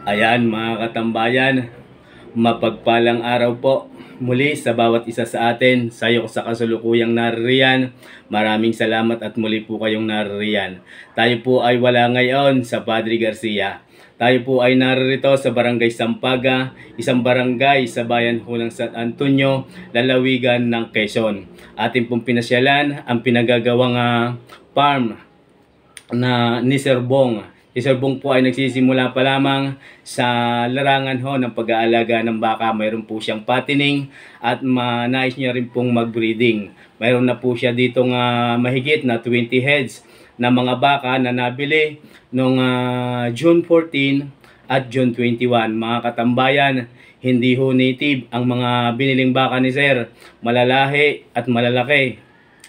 Ayan mga katambayan, mapagpalang araw po muli sa bawat isa sa atin. Sayo sa kasulukuyang naririyan, maraming salamat at muli po kayong naririyan. Tayo po ay wala ngayon sa Padre Garcia. Tayo po ay naririto sa Barangay Sampaga, isang barangay sa bayan ho ng San Antonio, lalawigan ng Quezon. Atin pong pinasyalan ang pinagagawang farm na ni Sir Bong. Si Sir Bong po ay nagsisimula pa lamang sa larangan ho ng pag-aalaga ng baka. Mayroon po siyang fattening at nais niya rin pong mag-breeding. Mayroon na po siya ditong mahigit na 20 heads na mga baka na nabili noong June 14 at June 21. Mga katambayan, hindi ho native ang mga biniling baka ni Sir. Malalahi at malalaki.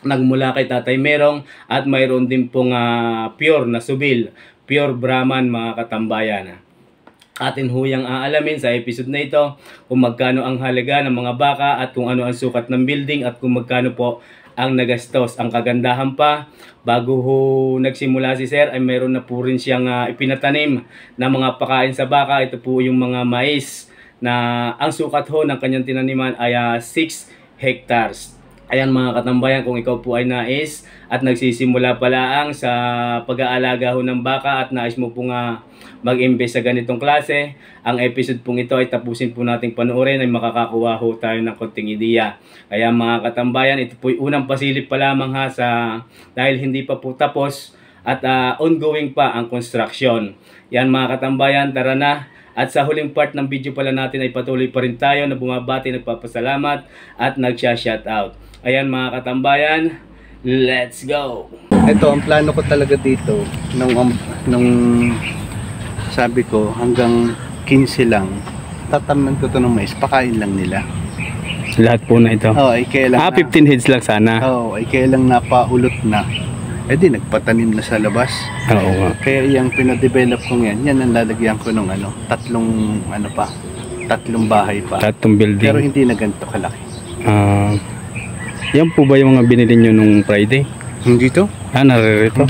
Nagmula kay Tatay Merong at mayroon din pong pure na subil. Pure Brahman mga katambayan. Atin huyang aalamin sa episode na ito kung magkano ang halaga ng mga baka at kung ano ang sukat ng building at kung magkano po ang nagastos. Ang kagandahan pa, bago ho nagsimula si Sir ay mayroon na po rin siyang ipinatanim na mga pakain sa baka. Ito po yung mga mais na ang sukat ho ng kanyang tinaniman ay 6 hectares. Ayan mga katambayan, kung ikaw po ay nais at nagsisimula pa lang sa pag-aalaga ho ng baka at nais mo pong mag-invest sa ganitong klase, ang episode pong ito ay tapusin po nating panoorin ay makakakuha ho tayo ng konting ideya. Kaya mga katambayan, ito po yung unang pasilip pa lamang dahil hindi pa po tapos at ongoing pa ang construction. Yan mga katambayan, tara na. At sa huling part ng video pala natin ay patuloy pa rin tayo na bumabati, nagpapasalamat at nagsha-shoutout. Ayan mga katambayan, let's go! Ito, ang plano ko talaga dito, nung sabi ko hanggang 15 lang, tatamnan ko ito ng mais, pakain lang nila. Lahat po na ito? Oo, ay kailang 15 heads lang sana? Oo, ay kailang napaulot na. Eh di, nagpatanim na sa labas. Oo. Kaya yung pinadevelop ko yan ang lalagyan ko ng tatlong bahay pa. Tatlong building. Pero hindi na ganito kalaki. Yan po ba yung mga binili nyo nung Friday? Hindi to? Naririto.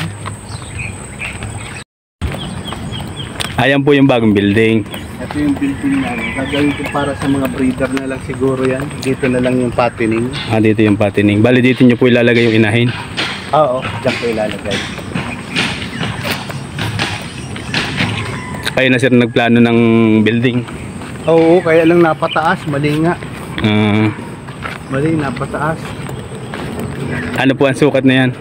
Ayan po yung bagong building. Ito yung building na gagawin ko para sa mga breeder na lang siguro yan. Dito na lang yung fattening. Dito yung fattening. Bali dito nyo po ilalagay yung inahin? Oo, dyan ko ilalagay. Kayo na sir nagplano ng building? Oo, kaya lang napataas. Mali nga. Mali, napataas. Ano po ang sukat na yan?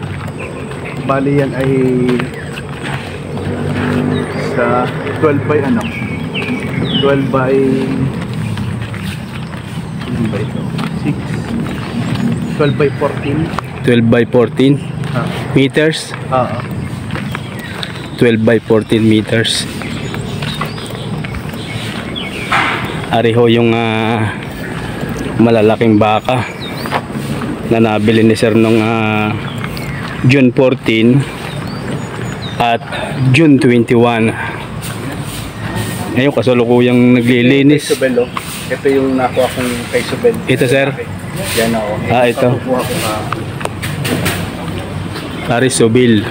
Bali yan ay sa 12 by 12 by ano ba ito? 6 12 by 14 12 by 14 meters? 12 by 14 meters. Ariho yung malalaking baka na nabili ni Sir nung June 14 at June 21. Ngayon kasalukuyang naglilinis. Ito yung nakuha kong kay Subel. Ito sir? Yan ako. Ito. Aris Subil.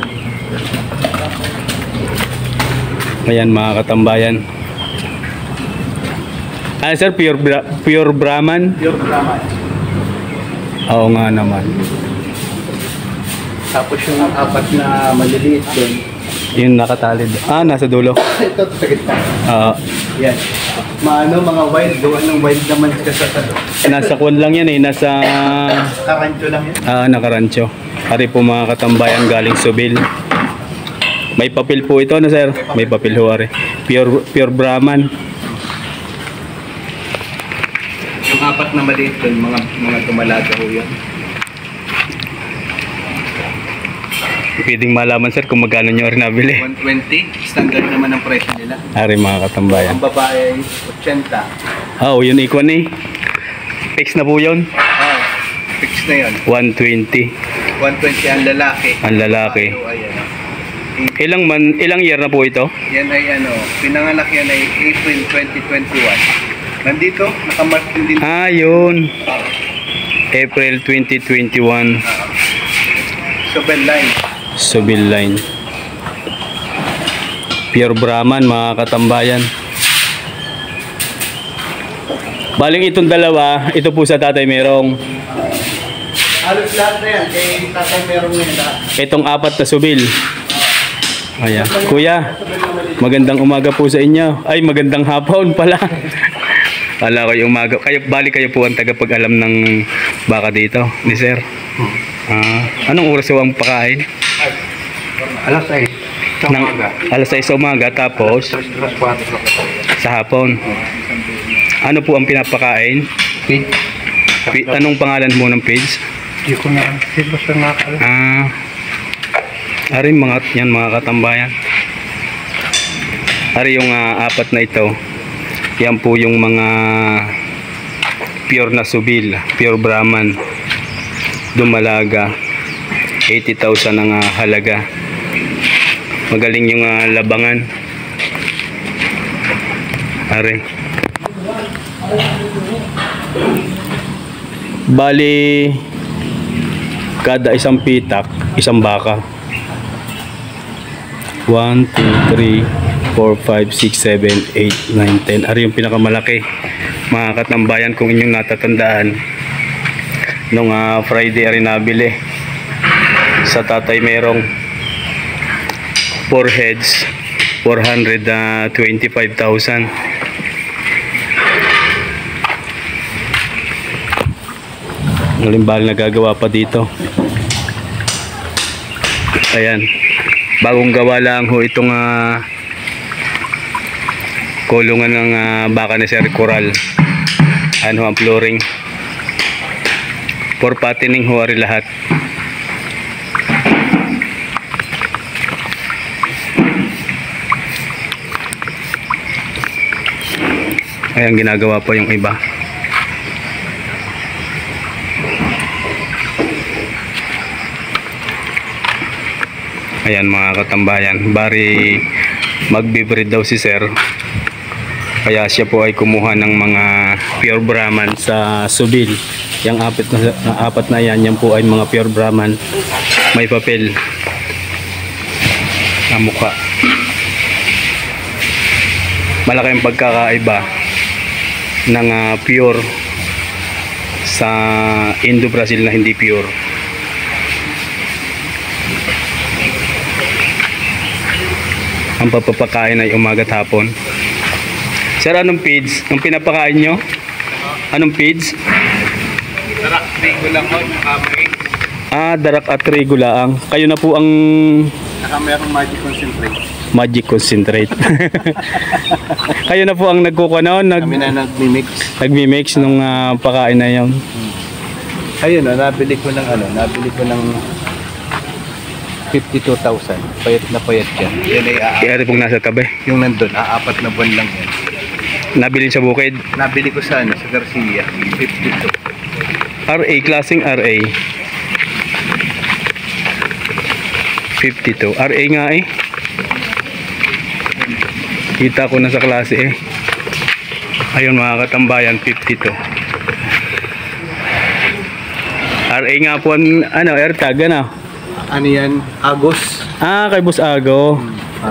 Ayan mga katambayan. Sir, pure Brahman? Pure Brahman. Oo nga naman. Tapos yung apat na maliliit doon. Yung nakatalid. Nasa dulo. Ito sa gitna. Yan. Mga wild. Doon ng wild naman sa talo. Nasa kwan lang yan nasa... Nakarancho lang yan? Nakarancho. Hari po mga katambayan galing Subil. May papel po ito na sir. May papel ho ari. Pure Brahman. Yung apat na maliit doon, mga tumalaga ho yan. Pwedeng malaman sir kung magkano nyo rin nabili. 120. Standard naman ang presyo nila. Hari mga katambayan. Ang babae 80. Yun ikon Fix na po yun? Fix na yun. 120. 120 ang lalaki. Ang lalaki. Ilang year na po ito? Yan ay pinanganak yan ay April 2021. Nandito, nakamark din. Yun. April 2021. Subil line. Subil line. Pure Brahman mga katambayan. Baling itong dalawa, ito po sa tatay merong. Halos lahat na yan, kay tatay meron na yun lahat. Itong 4 na subil. Ayan. Kuya, magandang umaga po sa inyo. Ay, magandang hapon pala. Wala kayo umaga. Bali kayo po ang tagapag-alam ng baka dito, ni sir. Anong oras yung pakain? Alas 6 sa umaga. Alas 6 sa umaga, tapos Alas 4 sa hapon. Ano po ang pinapakain? Pig. Anong pangalan mo ng pigs? Hindi ko na. Sino sa nakakala? Ari mga katambayan. Ari yung 4 na ito. Yan po yung mga pure na subil, pure Brahman. Dumalaga. 80,000 ang halaga. Magaling yung labangan. Ari. Bali kada isang pitak, isang baka. 1, 2, 3 4, 5, 6, 7, 8, 9, 10. Ari yung pinakamalaki mga katambayan, kung inyong natatandaan nung Friday ari nabili sa tatay merong 4 heads 425,000. Ngalimbal nagagawa pa dito. Ayan, bagong gawa lang ho itong kulungan ng baka ni Sir Coral. Ano ang flooring for patining ho ari lahat. Ayan, ginagawa pa yung iba. Ayan mga katambayan, bari magbe-breed daw si Sir. Kaya siya po ay kumuha ng mga pure Brahman sa subil. Yung 4 na yan, yan po ay mga pure Brahman. May papel na mukha. Malaki ang pagkakaiba ng pure sa Indo-Brazil na hindi pure. Ang papapakain ay umaga at hapon. Sir, anong feeds? Ang pinapakain nyo? Anong feeds? Darak, trigo lang ho, nakamay. Darak at trigo lang. Kayo na po ang Nakamay akong magic concentrate. magic concentrate. Kayo na po ang nagkukuha noon? Kami na nagmi-mix. Nagmi-mix nung pakain na yun. Ayun, nabili ko ng nabili ko ng 52,000. Payat na payat yan. Yan ay Kaya pong nasa tabi. yung nandun, 4 na buwan lang yan. Nabili sa bukid. Nabili ko sa sa Garcia, 52. RA, klaseng RA. 52. RA nga eh. Kita ko na sa klase eh. Ayun mga katambayan, 52. RA nga po AirTag Ano yan? Agos. kay Boss Ago.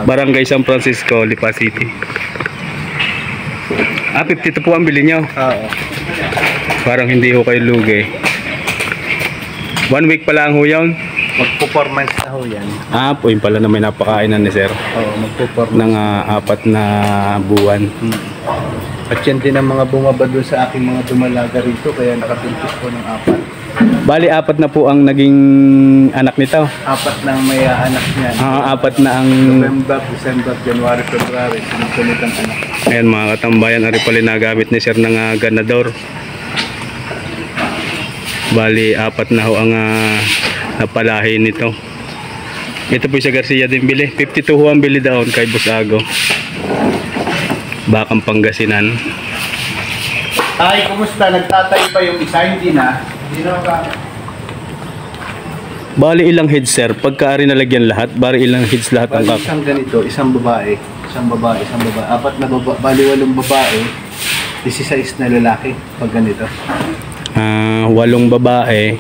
Barangay San Francisco, Lipa City. 52 po ang bili nyo. Oo. Parang hindi ho kayo lugi. 1 week pa lang ho yun. Magpo-performance na ho yan. Po yun pala na may napakainan ni Sir. Oo, magpo-performance. Ng 4 na buwan. At yan din ang mga bumaba doon sa aking mga dumalaga rito, kaya nakapintis ko ng 4. Bali 4 na po ang naging anak nito. 4 na ang may anak niyan. 4 na ang November, December, January, February, sunod-sunod ang anak. ayan mga katambayan, ari pala nagamit ni Sir ng ganador. Bali 4 na ho ang napalahi nito. Ito po sa Garcia din bili. 52 ho ang bili daon kay Boss Ago. Bakang Pangasinan. Ay, kumusta? Nagtatay pa yung isa? Hindi na. Hindi na ba? Bali ilang heads Sir? Pagka-ari nalagyan lahat, bali ilang heads lahat ang Bali, isang ganito, isang babae. Isang babae, isang babae. 4 na babae. Bali 8 babae. 16 na lalaki. Pag ganito. 8 babae.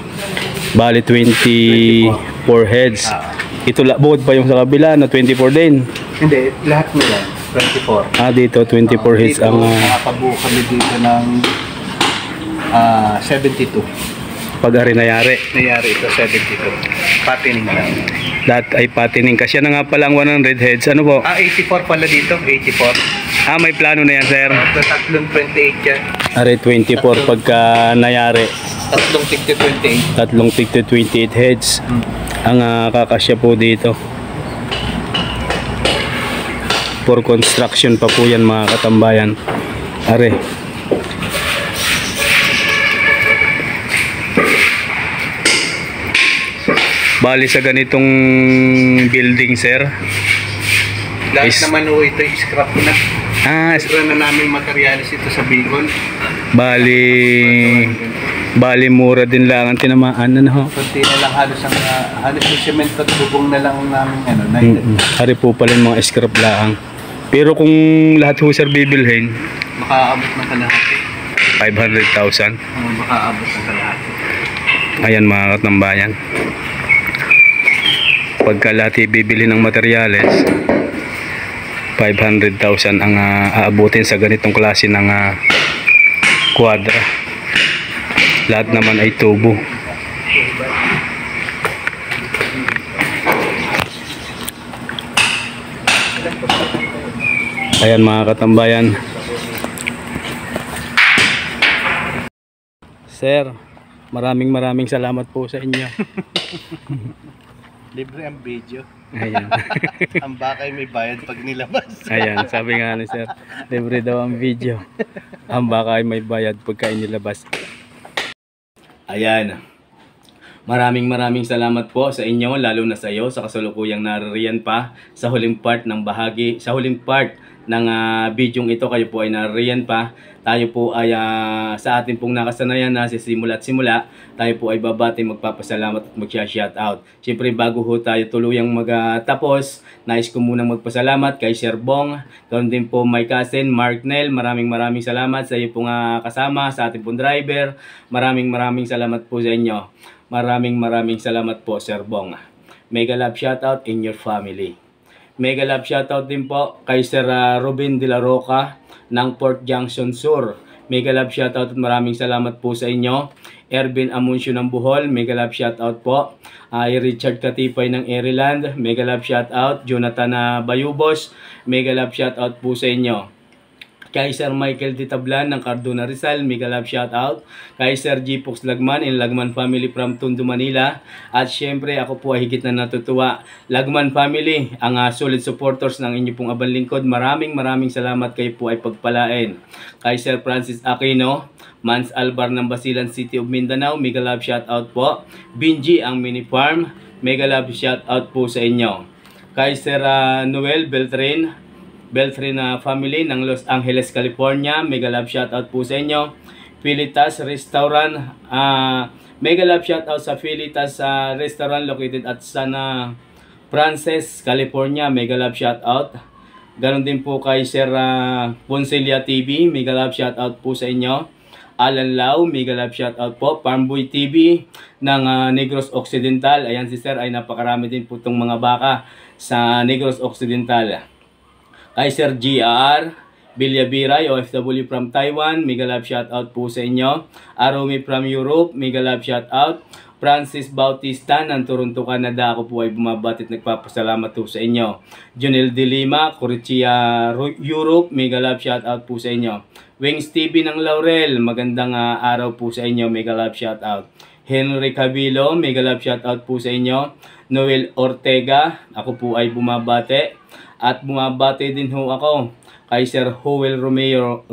Bali 24 heads. Ito bukod pa yung sa kabila na 24 din. Hindi, lahat nila. 24. Dito 24 heads dito, ang nakapabuo kami dito ng 72. Pag ari nayari. Nangyari ito, 72. Patining lang. That ay patining. Kasi yan na nga pala ang 100 heads. Ano po? 84 pala dito, 84. May plano na yan, sir. Tatlong 28 yan. Ari 24 pagka nayari. Tatlong tigti 28. Tatlong tigti 28 heads. Ang kakasya po dito. For construction pa po yan mga katambayan. Are. Bali sa ganitong building, sir. Lahat naman ho ito scrap na. Scrap na namin materialis ito sa Bicol. Bali mura din lang ang tinamaan na ho. Kunti na lang halos yung semento at bubong na lang namin Hari po pala yung mga scrap lang. Pero kung lahat ho sir bibilhin, makaabot ng kalahati. 500,000. Makaabot ng kalahati. Ayan mga katambayan. Pagka lahat bibili ng materyales, 500,000 ang aabutin sa ganitong klase ng kwadra. Lahat naman ay tubo. Ayan mga katambayan. Sir, maraming salamat po sa inyo. Libre ang video. Ayan. Ang bakay may bayad pag nilabas. Ayan, sabi nga ni sir, libre daw ang video. Ang baka ay may bayad pagka inilabas. Ayan. Maraming salamat po sa inyo, lalo na sa iyo sa kasalukuyang naririyan pa sa huling part ng bidyong ito. Kayo po ay naririyan pa. Tayo po ay sa ating pong nakasanayan na simula, tayo po ay babati, magpapasalamat at mag-shout out. Siyempre bago ho tayo tuluyang magtapos, nais ko munang magpasalamat kay Sir Bong, ganoon din po my cousin Mark Nel. Maraming salamat sa iyo pong kasama, sa ating pong driver. Maraming salamat po sa inyo. Maraming salamat po Sir Bong. Mega love shoutout in your family. Mega love shoutout din po kay Sir Ruben de la Roca ng Port Junction Sur. Mega love shoutout at maraming salamat po sa inyo. Ervin Amuncio ng Bohol, mega love shoutout po. Richard Katipay ng Maryland, mega love shoutout. Jonathan Bayubos, mega love shoutout po sa inyo. Kay Sir Michael Ditablan ng Cardona Rizal, mega love shoutout. Kay Sir G. Pox Lagman in Lagman Family from Tondo, Manila. At syempre ako po ay higit na natutuwa. Lagman Family, ang solid supporters ng inyo pong abang lingkod. Maraming salamat, kayo po ay pagpalain. Kay Sir Francis Aquino, Mans Albar ng Basilan City of Mindanao, mega love shoutout po. Binji ang mini farm, mega love shoutout po sa inyo. Kay Sir Noel Beltrin family ng Los Angeles, California, mega love shoutout po sa inyo. Filitas Restaurant, mega love shoutout sa Filitas Restaurant located at San Frances, California, mega love shoutout. Ganon din po kay Sir Poncelia TV, mega love shoutout po sa inyo. Alan Lau, mega love shoutout po. Farmboy TV ng Negros Occidental. Ayan si Sir ay napakarami din po itong mga baka sa Negros Occidental. Kay Sir GR Billabiray, OFW from Taiwan, mega love shoutout po sa inyo. Arumi from Europe, mega love shoutout. Francis Bautista ng Toronto, Canada, ako po ay bumabati at nagpapasalamat po sa inyo. Junel De Lima, Corichia, Europe, mega love shoutout po sa inyo. Wings TV ng Laurel, magandang araw po sa inyo, mega love shoutout. Henry Cabilo, mega love shoutout po sa inyo. Noel Ortega, ako po ay bumabati. At bumabati din ho ako kay Sir Joel Romero.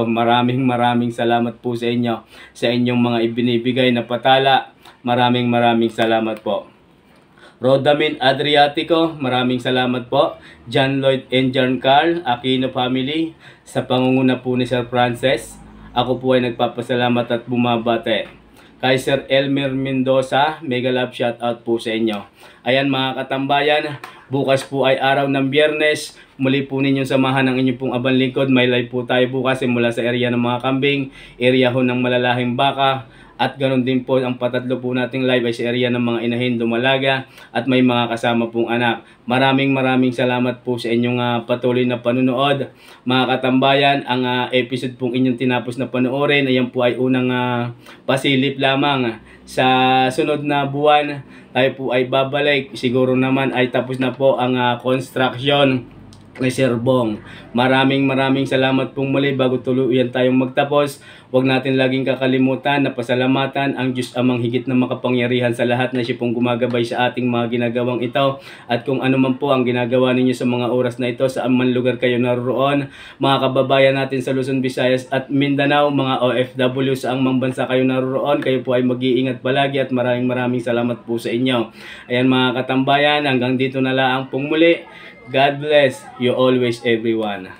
Maraming salamat po sa inyo sa inyong mga ibinibigay na patala. Maraming salamat po. Rodamin Adriatico, maraming salamat po. John Lloyd and John Carl Aquino family, sa pangunguna po ni Sir Francis, ako po ay nagpapasalamat at bumabati. Kay Sir Elmer Mendoza, mega love shoutout po sa inyo. Ayan mga katambayan, bukas po ay araw ng Biyernes. Muli po ninyong samahan ang inyong pong abang lingkod. May live po tayo bukas mula sa area ng mga kambing, area ho ng malalahing baka. At ganoon din po ang patatlo po nating live ay sa area ng mga inahin dumalaga at may mga kasama pong anak. Maraming salamat po sa inyong patuloy na panunood. Mga katambayan, ang episode pong inyong tinapos na panoorin, ayan po ay unang pasilip lamang. Sa sunod na buwan, tayo po ay babalik. Siguro naman ay tapos na po ang construction kay Sir Bong. Maraming salamat pong muli. Bago tuluyan tayong magtapos, huwag natin laging kakalimutan na pasalamatan ang Diyos Amang higit na makapangyarihan sa lahat na siya pong gumagabay sa ating mga ginagawang ito. At kung ano man po ang ginagawa ninyo sa mga oras na ito, saan man lugar kayo naroon, mga kababayan natin sa Luzon, Visayas at Mindanao, mga OFW saang mang bansa kayo naroon, kayo po ay mag-iingat palagi at maraming salamat po sa inyo. Ayan mga katambayan, hanggang dito na lang pong muli. God bless you always, everyone.